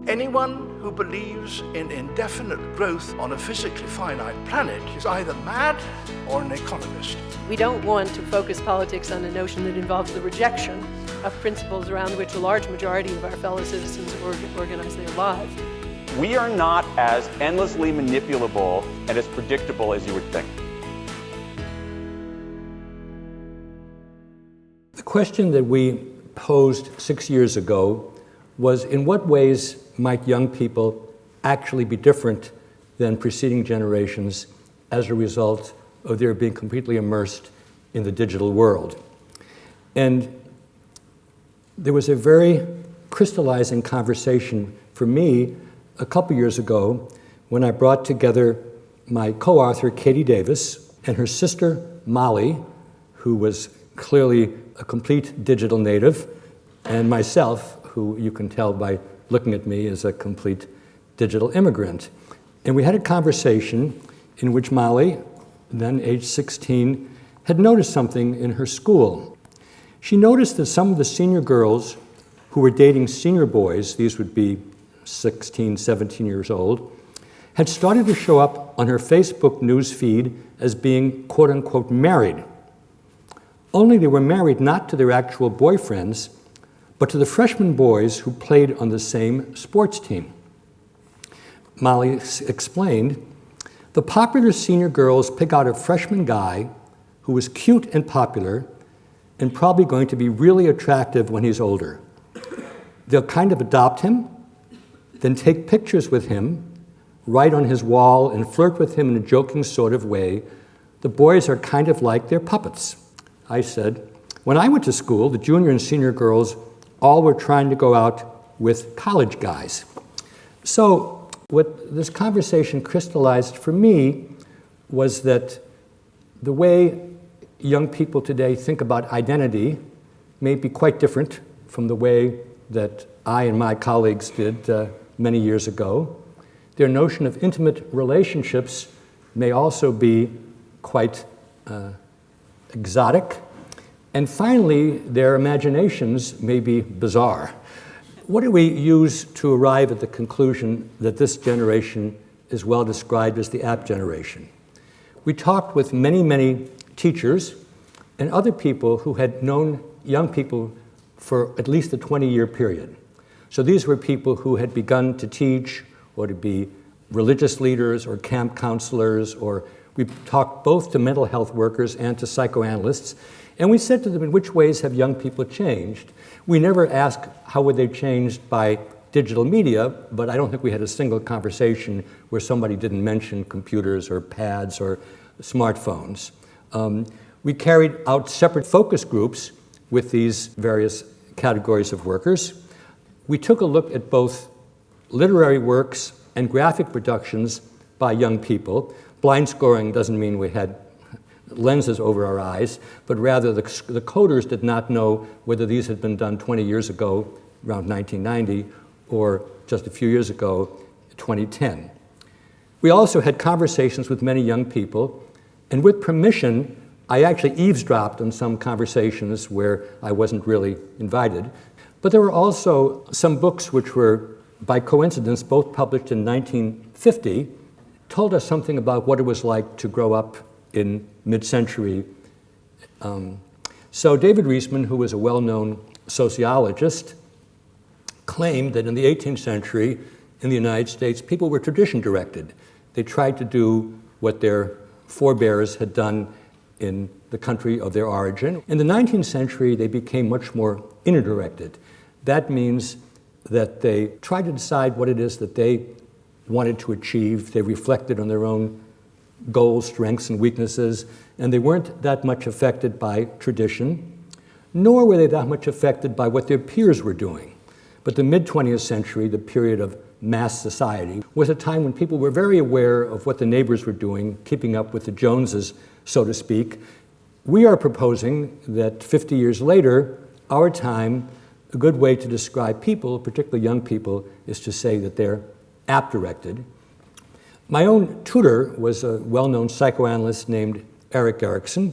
Anyone who believes in indefinite growth on a physically finite planet is either mad or an economist. We don't want to focus politics on a notion that involves the rejection of principles around which a large majority of our fellow citizens organize their lives. We are not as endlessly manipulable and as predictable as you would think. The question that we posed 6 years ago was, in what ways might young people actually be different than preceding generations as a result of their being completely immersed in the digital world? And there was a very crystallizing conversation for me a couple years ago when I brought together my co-author, Katie Davis, and her sister, Molly, who was clearly a complete digital native, and myself, who you can tell by looking at me is a complete digital immigrant. And we had a conversation in which Molly, then age 16, had noticed something in her school. She noticed that some of the senior girls who were dating senior boys, these would be 16, 17 years old, had started to show up on her Facebook news feed as being quote-unquote married. Only they were married not to their actual boyfriends, but to the freshman boys who played on the same sports team. Molly explained, the popular senior girls pick out a freshman guy who is cute and popular and probably going to be really attractive when he's older. They'll kind of adopt him, then take pictures with him, write on his wall, and flirt with him in a joking sort of way. The boys are kind of like their puppets. I said, when I went to school, the junior and senior girls all were trying to go out with college guys. So what this conversation crystallized for me was that the way young people today think about identity may be quite different from the way that I and my colleagues did many years ago. Their notion of intimate relationships may also be quite exotic. And finally, their imaginations may be bizarre. What do we use to arrive at the conclusion that this generation is well described as the app generation? We talked with many, many teachers and other people who had known young people for at least a 20-year period. So these were people who had begun to teach or to be religious leaders or camp counselors, or we talked both to mental health workers and to psychoanalysts. And we said to them, in which ways have young people changed? We never asked how were they changed by digital media, but I don't think we had a single conversation where somebody didn't mention computers or pads or smartphones. We carried out separate focus groups with these various categories of workers. We took a look at both literary works and graphic productions by young people. Blind scoring doesn't mean we had lenses over our eyes, but rather the coders did not know whether these had been done 20 years ago, around 1990, or just a few years ago, 2010. We also had conversations with many young people, and with permission, I actually eavesdropped on some conversations where I wasn't really invited. But there were also some books which were, by coincidence, both published in 1950, told us something about what it was like to grow up in mid-century. So David Riesman, who was a well-known sociologist, claimed that in the 18th century in the United States, people were tradition-directed. They tried to do what their forebears had done in the country of their origin. In the 19th century, they became much more inner-directed. That means that they tried to decide what it is that they wanted to achieve. They reflected on their own goals, strengths, and weaknesses, and they weren't that much affected by tradition, nor were they that much affected by what their peers were doing. But the mid-20th century, the period of mass society, was a time when people were very aware of what the neighbors were doing, keeping up with the Joneses, so to speak. We are proposing that 50 years later, our time, a good way to describe people, particularly young people, is to say that they're app-directed. My own tutor was a well-known psychoanalyst named Erikson,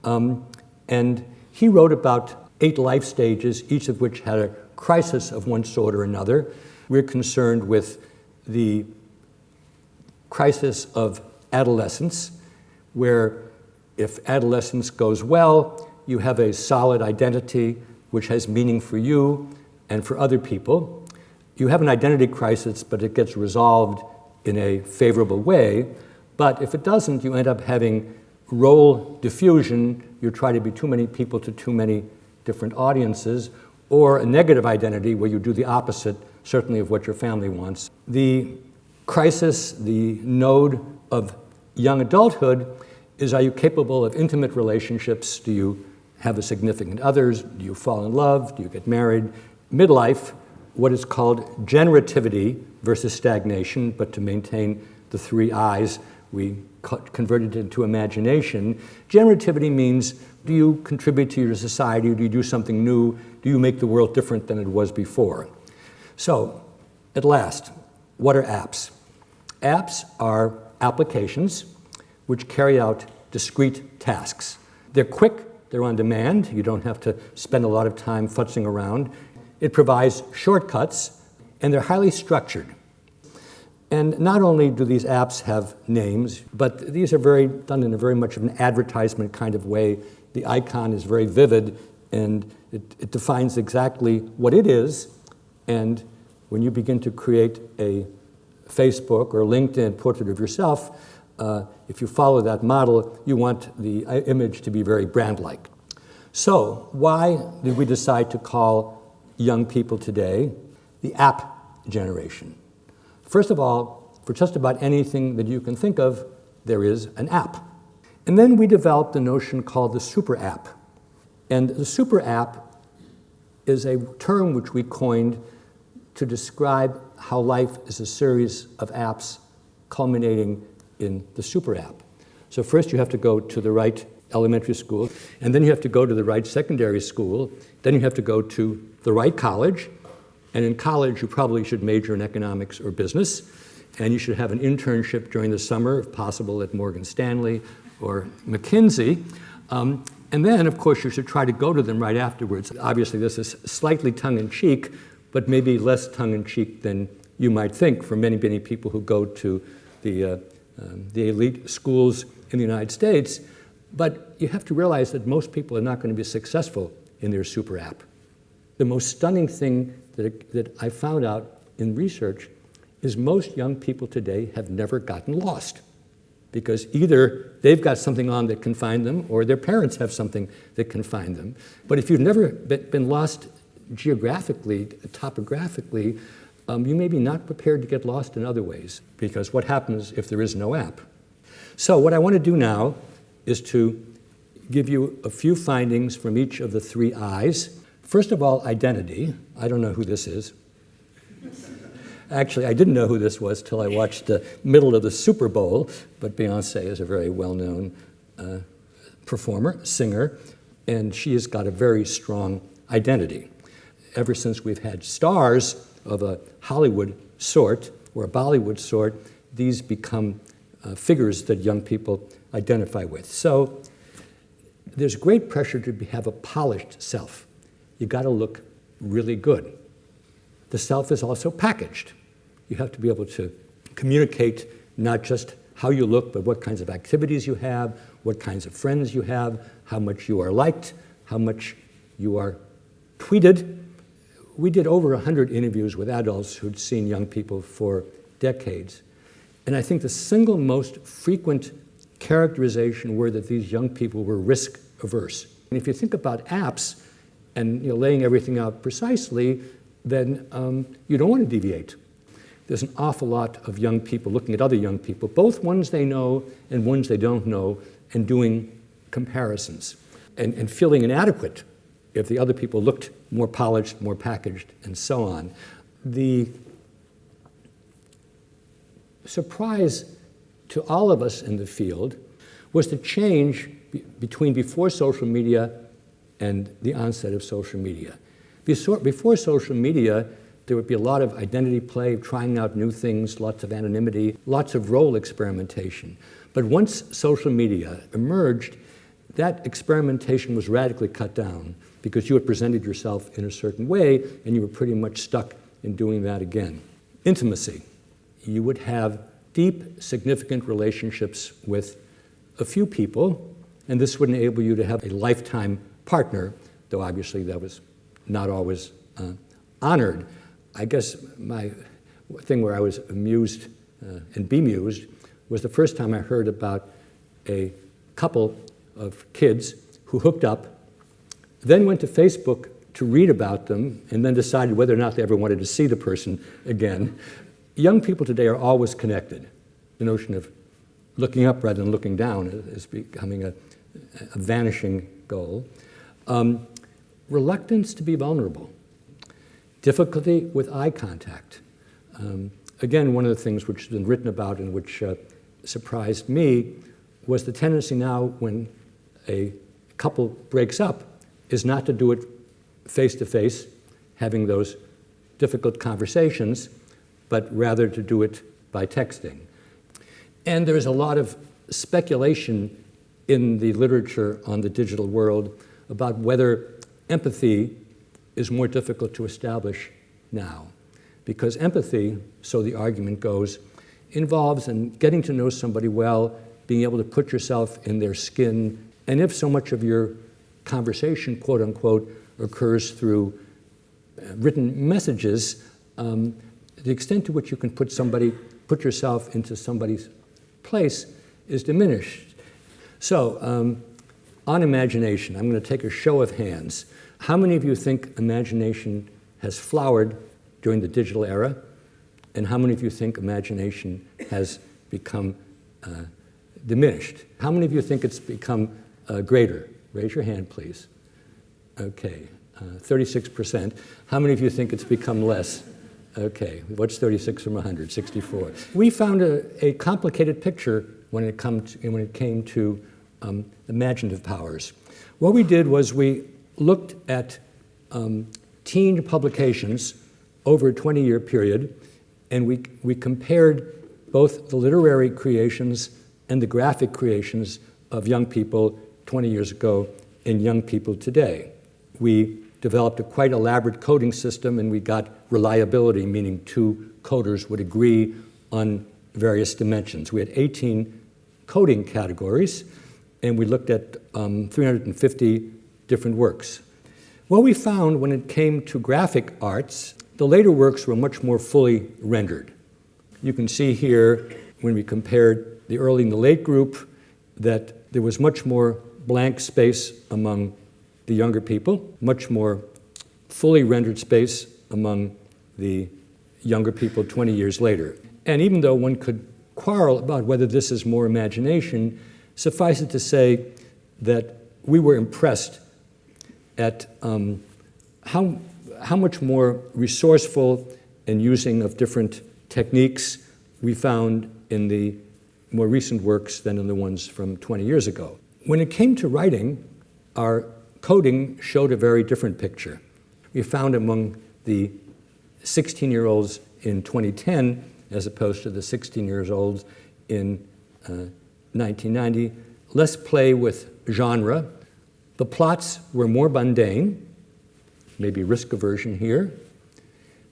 and he wrote about 8 life stages, each of which had a crisis of one sort or another. We're concerned with the crisis of adolescence, where if adolescence goes well, you have a solid identity which has meaning for you and for other people. You have an identity crisis, but it gets resolved in a favorable way. But if it doesn't, you end up having role diffusion. You try to be too many people to too many different audiences, or a negative identity where you do the opposite, certainly of what your family wants. The crisis, the node of young adulthood is, are you capable of intimate relationships? Do you have a significant others? Do you fall in love? Do you get married? Midlife, what is called generativity versus stagnation, but to maintain the three I's, we converted it into imagination. Generativity means, do you contribute to your society? Do you do something new? Do you make the world different than it was before? So, at last, what are apps? Apps are applications which carry out discrete tasks. They're quick, they're on demand, you don't have to spend a lot of time futzing around. It provides shortcuts, and they're highly structured. And not only do these apps have names, but these are done in a very much of an advertisement kind of way. The icon is very vivid, and it defines exactly what it is. And when you begin to create a Facebook or LinkedIn portrait of yourself, if you follow that model, you want the image to be very brand-like. So why did we decide to call young people today the app generation? First of all, for just about anything that you can think of, there is an app. And then we developed a notion called the super app. And the super app is a term which we coined to describe how life is a series of apps culminating in the super app. So first you have to go to the right elementary school, and then you have to go to the right secondary school, then you have to go to the right college, and in college you probably should major in economics or business, and you should have an internship during the summer, if possible, at Morgan Stanley or McKinsey. And then, of course, you should try to go to them right afterwards. Obviously, this is slightly tongue-in-cheek, but maybe less tongue-in-cheek than you might think for many, many people who go to the elite schools in the United States. But you have to realize that most people are not going to be successful in their super app. The most stunning thing that I found out in research is most young people today have never gotten lost, because either they've got something on that can find them, or their parents have something that can find them. But if you've never been lost geographically, topographically, you may be not prepared to get lost in other ways, because what happens if there is no app? So what I want to do now is to give you a few findings from each of the three I's. First of all, identity. I don't know who this is. Actually, I didn't know who this was till I watched the middle of the Super Bowl, but Beyoncé is a very well-known performer, singer, and she has got a very strong identity. Ever since we've had stars of a Hollywood sort or a Bollywood sort, these become figures that young people identify with. So there's great pressure to have a polished self. You got to look really good. The self is also packaged. You have to be able to communicate not just how you look, but what kinds of activities you have, what kinds of friends you have, how much you are liked, how much you are tweeted. We did over 100 interviews with adults who'd seen young people for decades. And I think the single most frequent characterization were that these young people were risk averse. And if you think about apps and laying everything out precisely, then you don't want to deviate. There's an awful lot of young people looking at other young people, both ones they know and ones they don't know, and doing comparisons and feeling inadequate if the other people looked more polished, more packaged, and so on. The surprise to all of us in the field was the change between before social media and the onset of social media. Before social media, there would be a lot of identity play, trying out new things, lots of anonymity, lots of role experimentation. But once social media emerged, that experimentation was radically cut down because you had presented yourself in a certain way and you were pretty much stuck in doing that again. Intimacy. You would have deep, significant relationships with a few people, and this would enable you to have a lifetime partner, though obviously that was not always honored. I guess my thing where I was amused and bemused was the first time I heard about a couple of kids who hooked up, then went to Facebook to read about them, and then decided whether or not they ever wanted to see the person again. Young people today are always connected. The notion of looking up rather than looking down is becoming a vanishing goal. Reluctance to be vulnerable. Difficulty with eye contact. Again, one of the things which has been written about and which surprised me was the tendency now when a couple breaks up is not to do it face-to-face, having those difficult conversations, but rather to do it by texting. And there's a lot of speculation in the literature on the digital world about whether empathy is more difficult to establish now. Because empathy, so the argument goes, involves in getting to know somebody well, being able to put yourself in their skin, and if so much of your conversation, quote unquote, occurs through written messages, the extent to which you can put yourself into somebody's place is diminished. So, on imagination, I'm going to take a show of hands. How many of you think imagination has flowered during the digital era? And how many of you think imagination has become diminished? How many of you think it's become greater? Raise your hand, please. Okay, 36%. How many of you think it's become less? Okay, what's 36 from 100? 64. We found a complicated picture when it came to imaginative powers. What we did was we looked at teen publications over a 20-year period, and we compared both the literary creations and the graphic creations of young people 20 years ago and young people today. We developed a quite elaborate coding system, and we got reliability, meaning two coders would agree on various dimensions. We had 18 coding categories, and we looked at 350 different works. What we found when it came to graphic arts, the later works were much more fully rendered. You can see here, when we compared the early and the late group, that there was much more blank space among the younger people, much more fully rendered space among the younger people 20 years later. And even though one could quarrel about whether this is more imagination, suffice it to say that we were impressed at how much more resourceful and using of different techniques we found in the more recent works than in the ones from 20 years ago. When it came to writing, our coding showed a very different picture. We found among the 16-year-olds in 2010, as opposed to the 16-year-olds in 1990, less play with genre. The plots were more mundane, maybe risk aversion here.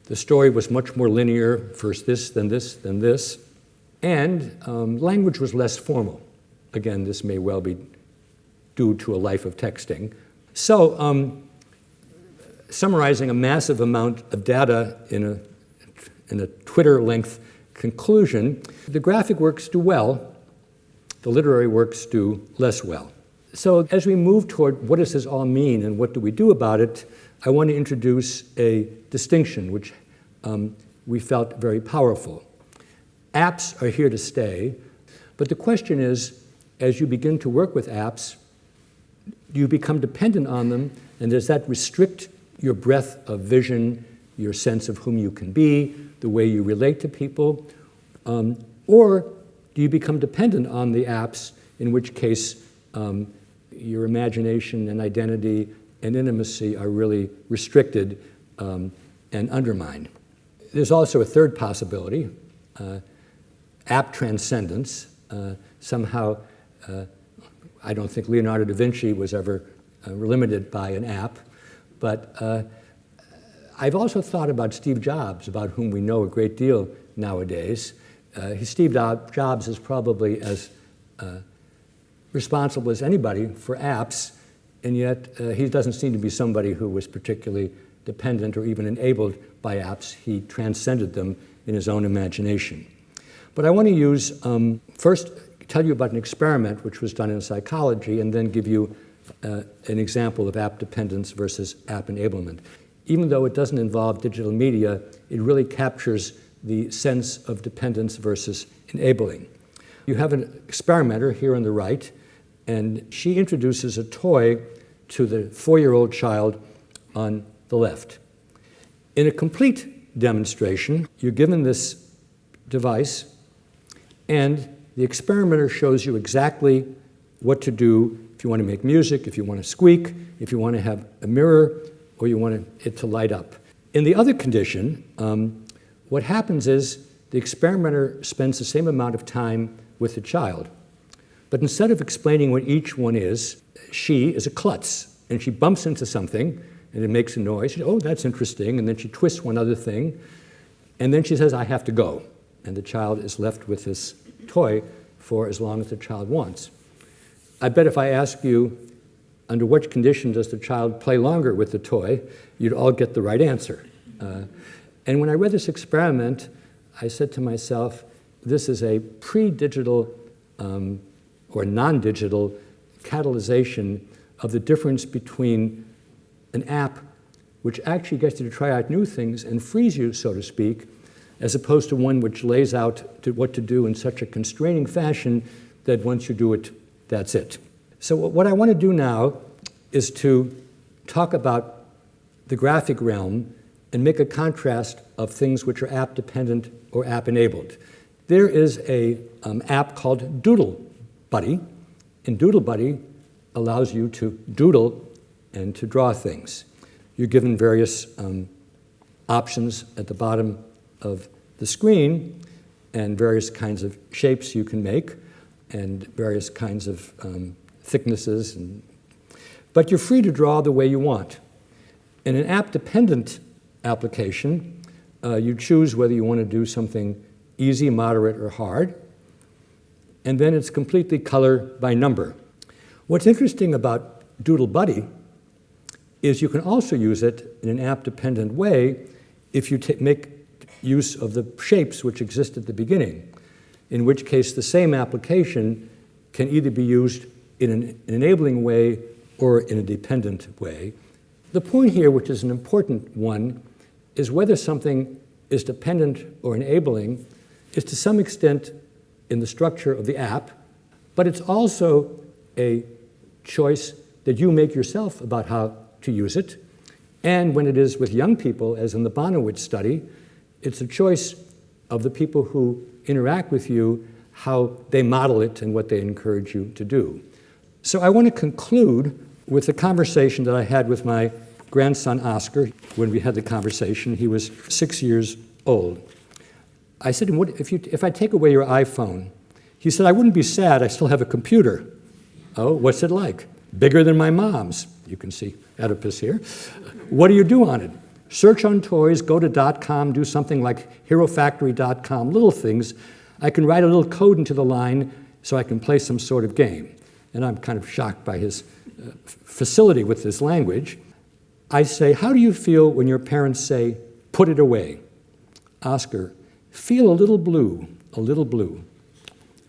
The story was much more linear, first this, then this, then this. And language was less formal. Again, this may well be due to a life of texting. So, summarizing a massive amount of data in a Twitter-length conclusion, the graphic works do well, the literary works do less well. So as we move toward what does this all mean and what do we do about it, I want to introduce a distinction which we felt very powerful. Apps are here to stay, but the question is, as you begin to work with apps, do you become dependent on them, and does that restrict your breadth of vision, your sense of whom you can be, the way you relate to people? Or do you become dependent on the apps, in which case your imagination and identity and intimacy are really restricted and undermined? There's also a third I don't think Leonardo da Vinci was ever limited by an app. But I've also thought about Steve Jobs, about whom we know a great deal nowadays. Steve Jobs is probably as responsible as anybody for apps, and yet he doesn't seem to be somebody who was particularly dependent or even enabled by apps. He transcended them in his own imagination. But I want to use, first tell you about an experiment which was done in psychology, and then give you an example of app dependence versus app enablement. Even though it doesn't involve digital media, it really captures the sense of dependence versus enabling. You have an experimenter here on the right, and she introduces a toy to the 4-year-old child on the left. In a complete demonstration, you're given this device, and the experimenter shows you exactly what to do if you want to make music, if you want to squeak, if you want to have a mirror, or you want it to light up. In the other condition, what happens is the experimenter spends the same amount of time with the child. But instead of explaining what each one is, she is a klutz, and she bumps into something, and it makes a noise. She says, oh, that's interesting, and then she twists one other thing, and then she says, I have to go. And the child is left with this toy for as long as the child wants. I bet if I ask you, under what condition does the child play longer with the toy, you'd all get the right answer. And when I read this experiment, I said to myself, this is a pre-digital or non-digital catalyzation of the difference between an app which actually gets you to try out new things and frees you, so to speak, as opposed to one which lays out what to do in such a constraining fashion that once you do it, that's it. So what I want to do now is to talk about the graphic realm and make a contrast of things which are app-dependent or app-enabled. There is an app called Doodle Buddy, and Doodle Buddy allows you to doodle and to draw things. You're given various options at the bottom of the screen and various kinds of shapes you can make and various kinds of thicknesses. But you're free to draw the way you want. In an app-dependent application, you choose whether you want to do something easy, moderate, or hard, and then it's completely color by number. What's interesting about Doodle Buddy is you can also use it in an app-dependent way if you make use of the shapes which exist at the beginning, in which case the same application can either be used in an enabling way or in a dependent way. The point here, which is an important one, is whether something is dependent or enabling is to some extent in the structure of the app, but it's also a choice that you make yourself about how to use it. And when it is with young people, as in the Bonowitz study, it's a choice of the people who interact with you, how they model it and what they encourage you to do. So I want to conclude with a conversation that I had with my grandson, Oscar. When we had the conversation, he was 6 years old. I said to him, if I take away your iPhone? He said, I wouldn't be sad, I still have a computer. Oh, what's it like? Bigger than my mom's. You can see Oedipus here. What do you do on it? Search on toys, go to .com, do something like HeroFactory.com, little things. I can write a little code into the line so I can play some sort of game. And I'm kind of shocked by his facility with this language. I say, how do you feel when your parents say, put it away? Oscar, feel a little blue, a little blue.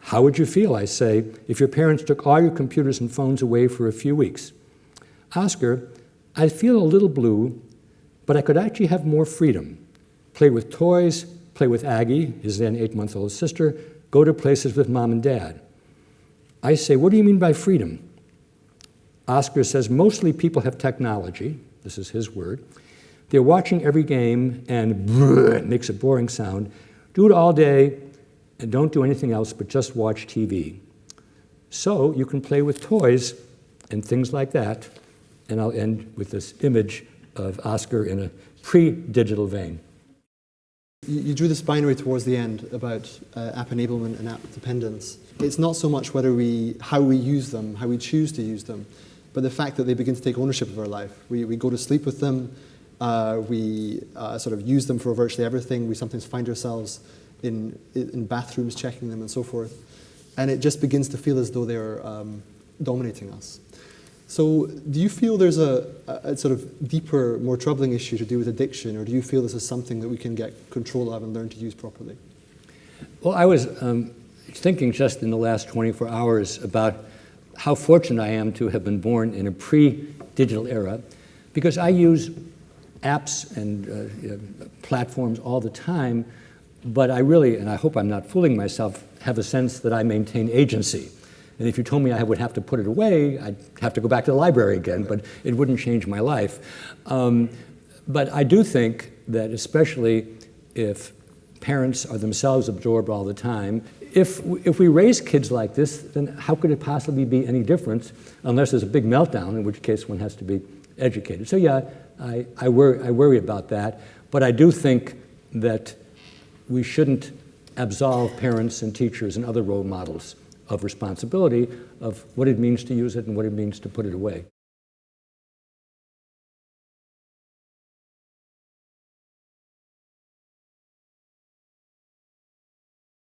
How would you feel, I say, if your parents took all your computers and phones away for a few weeks? Oscar, I feel a little blue, but I could actually have more freedom. Play with toys, play with Aggie, his then 8-month-old sister, go to places with mom and dad. I say, what do you mean by freedom? Oscar says, mostly people have technology. This is his word. They're watching every game and it makes a boring sound. Do it all day and don't do anything else but just watch TV. So you can play with toys and things like that. And I'll end with this image of Oscar in a pre-digital vein. You drew this binary towards the end about app enablement and app dependence. It's not so much how we use them, how we choose to use them, but the fact that they begin to take ownership of our life. We go to sleep with them, we sort of use them for virtually everything. We sometimes find ourselves in bathrooms checking them and so forth. And it just begins to feel as though they're dominating us. So do you feel there's a sort of deeper, more troubling issue to do with addiction, or do you feel this is something that we can get control of and learn to use properly? Well, I was thinking just in the last 24 hours about how fortunate I am to have been born in a pre-digital era, because I use apps and platforms all the time, but I really, and I hope I'm not fooling myself, have a sense that I maintain agency. And if you told me I would have to put it away, I'd have to go back to the library again, but it wouldn't change my life. But I do think that especially if parents are themselves absorbed all the time, if we raise kids like this, then how could it possibly be any different unless there's a big meltdown, in which case one has to be educated. So yeah, I worry about that, but I do think that we shouldn't absolve parents and teachers and other role models of responsibility of what it means to use it and what it means to put it away.